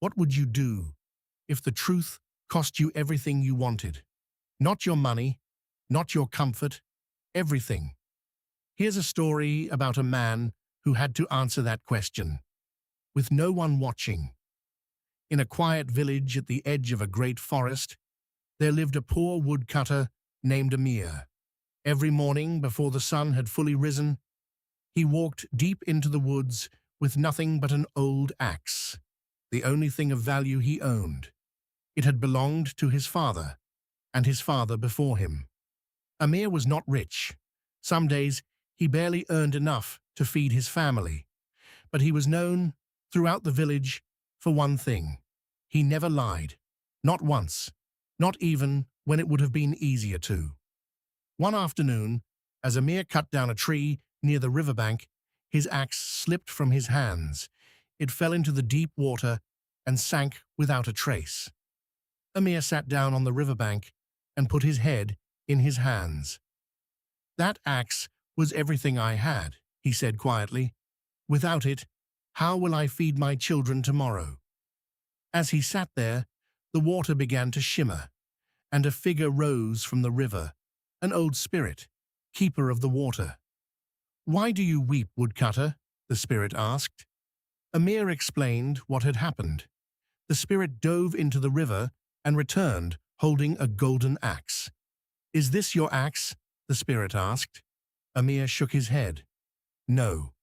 What would you do if the truth cost you everything you wanted? Not your money, not your comfort, everything. Here's a story about a man who had to answer that question, with no one watching. In a quiet village at the edge of a great forest, there lived a poor woodcutter named Amir. Every morning, before the sun had fully risen, he walked deep into the woods with nothing but an old axe, the only thing of value he owned. It had belonged to his father, and his father before him. Amir was not rich. Some days he barely earned enough to feed his family, but he was known throughout the village for one thing. He never lied, not once, not even when it would have been easier to. One afternoon, as Amir cut down a tree near the riverbank, his axe slipped from his hands. It fell into the deep water and sank without a trace. Amir sat down on the riverbank and put his head in his hands. "That axe was everything I had," he said quietly. "Without it, how will I feed my children tomorrow?" As he sat there, the water began to shimmer, and a figure rose from the river, an old spirit, keeper of the water. "Why do you weep, woodcutter?" the spirit asked. Amir explained what had happened. The spirit dove into the river and returned, holding a golden axe. "Is this your axe?" the spirit asked. Amir shook his head. "No,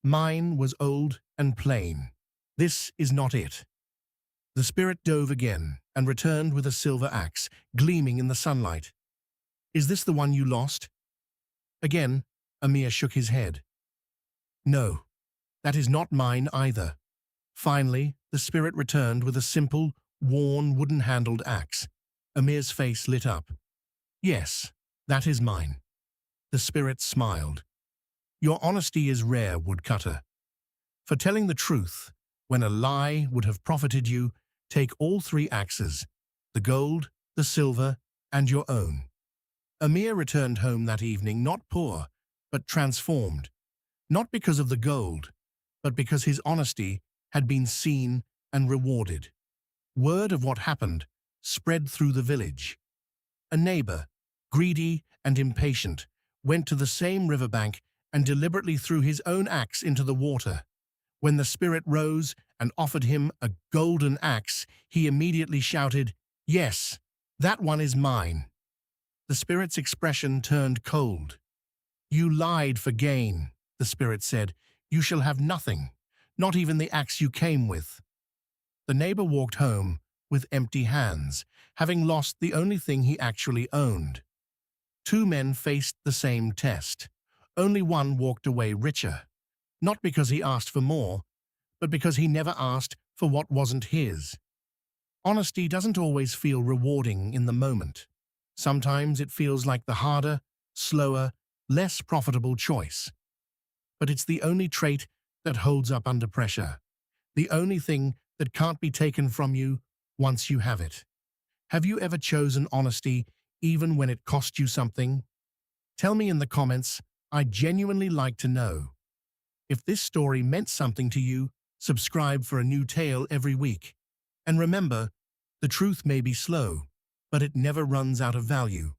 mine was old and plain. This is not it." The spirit dove again and returned with a silver axe, gleaming in the sunlight. "Is this the one you lost?" Again, Amir shook his head. "No, that is not mine either." Finally, the spirit returned with a simple, worn, wooden-handled axe. Amir's face lit up. "Yes, that is mine." The spirit smiled. "Your honesty is rare, woodcutter. For telling the truth, when a lie would have profited you, take all three axes, the gold, the silver, and your own." Amir returned home that evening not poor, but transformed, not because of the gold, but because his honesty had been seen and rewarded. Word of what happened spread through the village. A neighbor, greedy and impatient, went to the same riverbank and deliberately threw his own axe into the water. When the spirit rose and offered him a golden axe, he immediately shouted, "Yes, that one is mine." The spirit's expression turned cold. "You lied for gain," the spirit said. "You shall have nothing, not even the axe you came with." The neighbor walked home with empty hands, having lost the only thing he actually owned. Two men faced the same test. Only one walked away richer, not because he asked for more, but because he never asked for what wasn't his. Honesty doesn't always feel rewarding in the moment. Sometimes it feels like the harder, slower, less profitable choice. But it's the only trait that holds up under pressure, the only thing that can't be taken from you once you have it. Have you ever chosen honesty even when it cost you something? Tell me in the comments. I'd genuinely like to know. If this story meant something to you, subscribe for a new tale every week. And remember, the truth may be slow, but it never runs out of value.